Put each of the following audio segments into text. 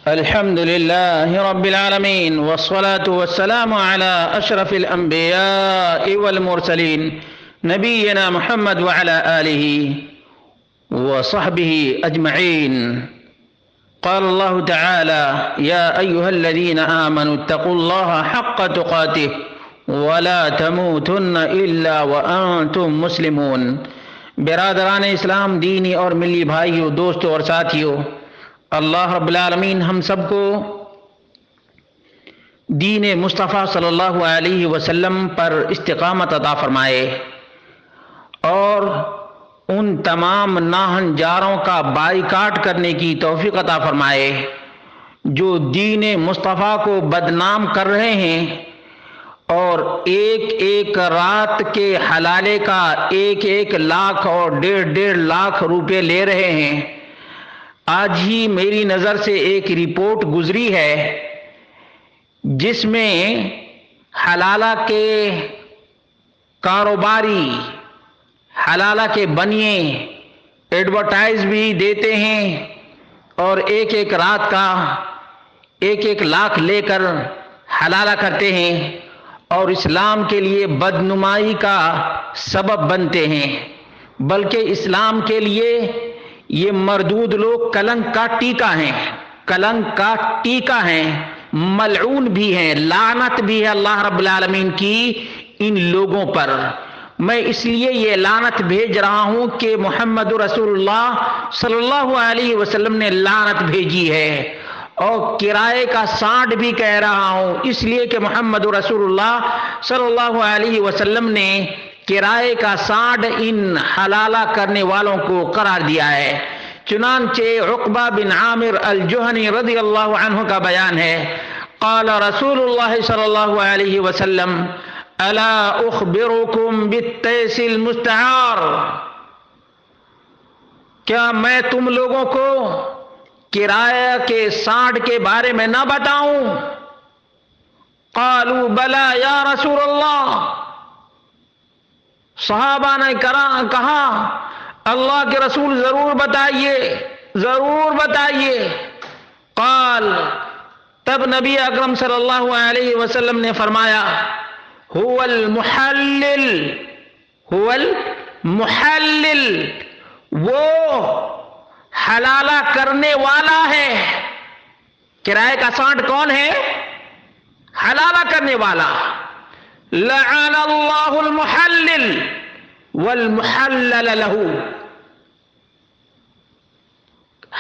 الحمد لله رب العالمين والصلاة والسلام على أشرف الأنبياء والمرسلين نبينا محمد وعلى آله وصحبه أجمعين. قال الله تعالى: يا أيها الذين آمنوا اتقوا الله حق تقاته ولا تموتن إلا وأنتم مسلمون. برادران اسلام، دینی اور ملی بھائیوں، دوستوں اور ساتھیوں، اللہ رب العالمین ہم سب کو دین مصطفیٰ صلی اللہ علیہ وسلم پر استقامت عطا فرمائے اور ان تمام ناہنجاروں کا بائیکاٹ کرنے کی توفیق عطا فرمائے جو دین مصطفیٰ کو بدنام کر رہے ہیں اور ایک ایک رات کے حلالے کا 1 لاکھ اور 1.5 لاکھ روپے لے رہے ہیں۔ آج ہی میری نظر سے ایک رپورٹ گزری ہے جس میں حلالہ کے کاروباری، حلالہ کے بنیے ایڈورٹائز بھی دیتے ہیں اور ایک رات کا 1 لاکھ لے کر حلالہ کرتے ہیں اور اسلام کے لیے بدنمائی کا سبب بنتے ہیں، بلکہ اسلام کے لیے یہ مردود لوگ کلنک کا ٹیکا ہیں، کلنک کا ٹیکا ہیں، ملعون بھی ہیں، لعنت بھی ہے اللہ رب العالمین کی ان لوگوں پر۔ میں اس لیے یہ لعنت بھیج رہا ہوں کہ محمد رسول اللہ صلی اللہ علیہ وسلم نے لعنت بھیجی ہے، اور کرائے کا سانڈ بھی کہہ رہا ہوں اس لیے کہ محمد رسول اللہ صلی اللہ علیہ وسلم نے کرائے کا سانڈ ان حلالہ کرنے والوں کو قرار دیا ہے۔ چنانچہ عقبہ بن عامر الجہنی رضی اللہ عنہ کا بیان ہے، قال رسول اللہ صلی اللہ علیہ وسلم: الا اخبرکم بالتیس المستعار، کیا میں تم لوگوں کو کرایہ کے سانڈ کے بارے میں نہ بتاؤں؟ قالوا بلا یا رسول اللہ، صحابہ نے کہا اللہ کے رسول ضرور بتائیے، ضرور بتائیے۔ قال، تب نبی اکرم صلی اللہ علیہ وسلم نے فرمایا: هو المحلل، هو المحلل، وہ حلالہ کرنے والا ہے۔ کرائے کا سانڈ کون ہے؟ حلالہ کرنے والا۔ لعن اللہ المحلل والمحلل له،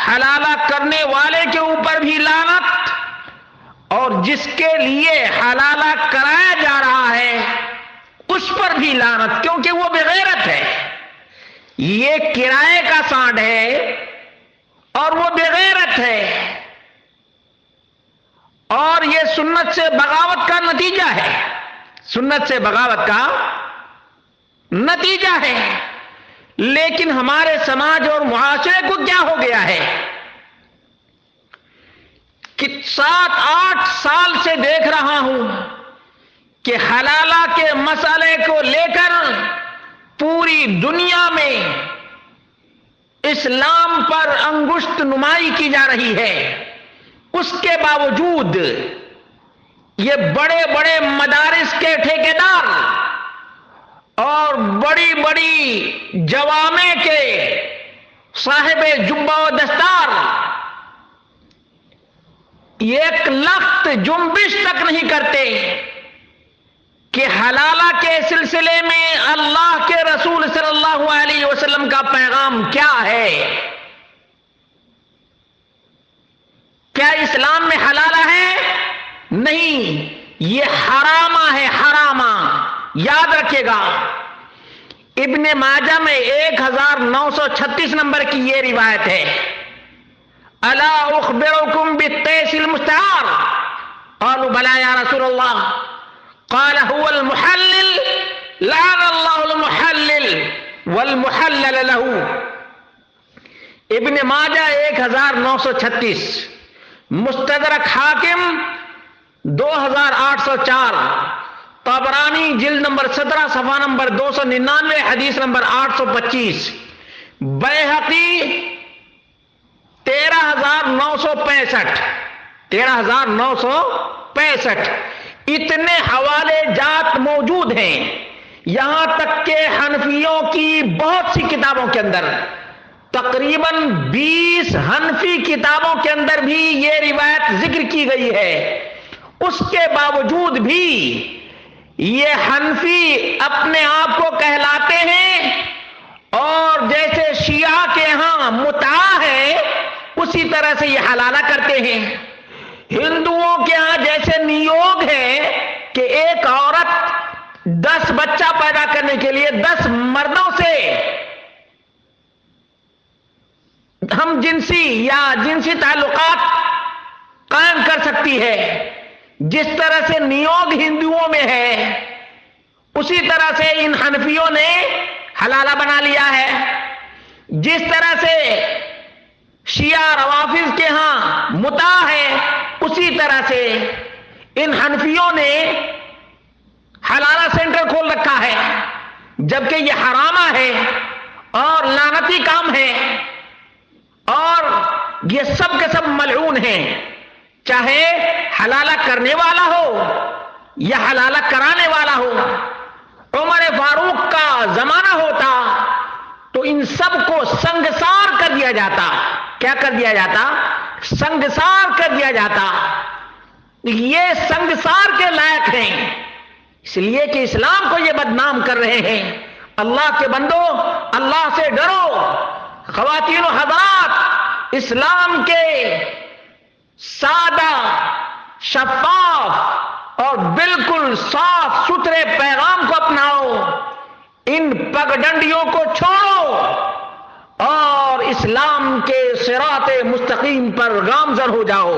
حلالہ کرنے والے کے اوپر بھی لعنت اور جس کے لیے حلالہ کرایا جا رہا ہے اس پر بھی لعنت، کیونکہ وہ بغیرت ہے۔ یہ کرائے کا سانڈ ہے اور وہ بغیرت ہے، اور یہ سنت سے بغاوت کا نتیجہ ہے، سنت سے بغاوت کا نتیجہ ہے۔ لیکن ہمارے سماج اور معاشرے کو کیا ہو گیا ہے کہ 7-8 سال سے دیکھ رہا ہوں کہ حلالہ کے مسئلے کو لے کر پوری دنیا میں اسلام پر انگشت نمائی کی جا رہی ہے۔ اس کے باوجود یہ بڑے بڑے مدارس کے ٹھیکیدار اور بڑی بڑی جوامع کے صاحب جبہ و دستار 1 لخت جنبش تک نہیں کرتے کہ حلالہ کے سلسلے میں اللہ کے رسول صلی اللہ علیہ وسلم کا پیغام کیا ہے۔ کیا اسلام میں حلالہ ہے؟ نہیں، یہ حرامہ ہے، حرامہ۔ یاد رکھیے گا، ابن ماجہ میں 1936 نمبر کی یہ روایت ہے: الا اخبرکم بالتیس المستعار، قالوا بلا یا رسول اللہ، قال هو المحلل، لعن اللہ المحلل والمحلل له۔ ابن ماجہ 1936، مستدرک حاکم 2804، طبرانی جلد نمبر 17 صفحہ نمبر 299 حدیث نمبر 825، بیہقی 13965، 13,965 اتنے حوالے جات موجود ہیں. یہاں تک کہ حنفیوں کی بہت سی کتابوں کے اندر، تقریباً 20 حنفی کتابوں کے اندر بھی یہ روایت ذکر کی گئی ہے. اس کے باوجود بھی یہ حنفی اپنے آپ کو کہلاتے ہیں، اور جیسے شیعہ کے ہاں متعہ ہے اسی طرح سے یہ حلالہ کرتے ہیں. ہندوؤں کے ہاں جیسے نیوگ ہے کہ ایک عورت 10 بچہ پیدا کرنے کے لیے 10 مردوں سے ہم جنسی یا جنسی تعلقات قائم کر سکتی ہے، جس طرح سے نیوگ ہندوؤں میں ہے اسی طرح سے ان حنفیوں نے حلالہ بنا لیا ہے. جس طرح سے شیعہ روافض کے ہاں متعہ ہے اسی طرح سے ان حنفیوں نے حلالہ سینٹر کھول رکھا ہے، جبکہ یہ حرامہ ہے اور لعنتی کام ہے، اور یہ سب کے سب ملعون ہیں. چاہے حلالہ کرنے والا ہو یا حلالہ کرانے والا ہو. عمر فاروق کا زمانہ ہوتا تو ان سب کو سنگسار کر دیا جاتا. کیا کر دیا جاتا؟ سنگسار کر دیا جاتا. یہ سنگسار کے لائق ہیں، اس لیے کہ اسلام کو یہ بدنام کر رہے ہیں. اللہ کے بندو، اللہ سے ڈرو. خواتین و حضرات، اسلام کے سادہ، شفاف اور بالکل صاف ستھرے پیغام کو اپناؤ. ان پگڈنڈیوں کو چھوڑو اور اسلام کے صراط مستقیم پر گامزن ہو جاؤ.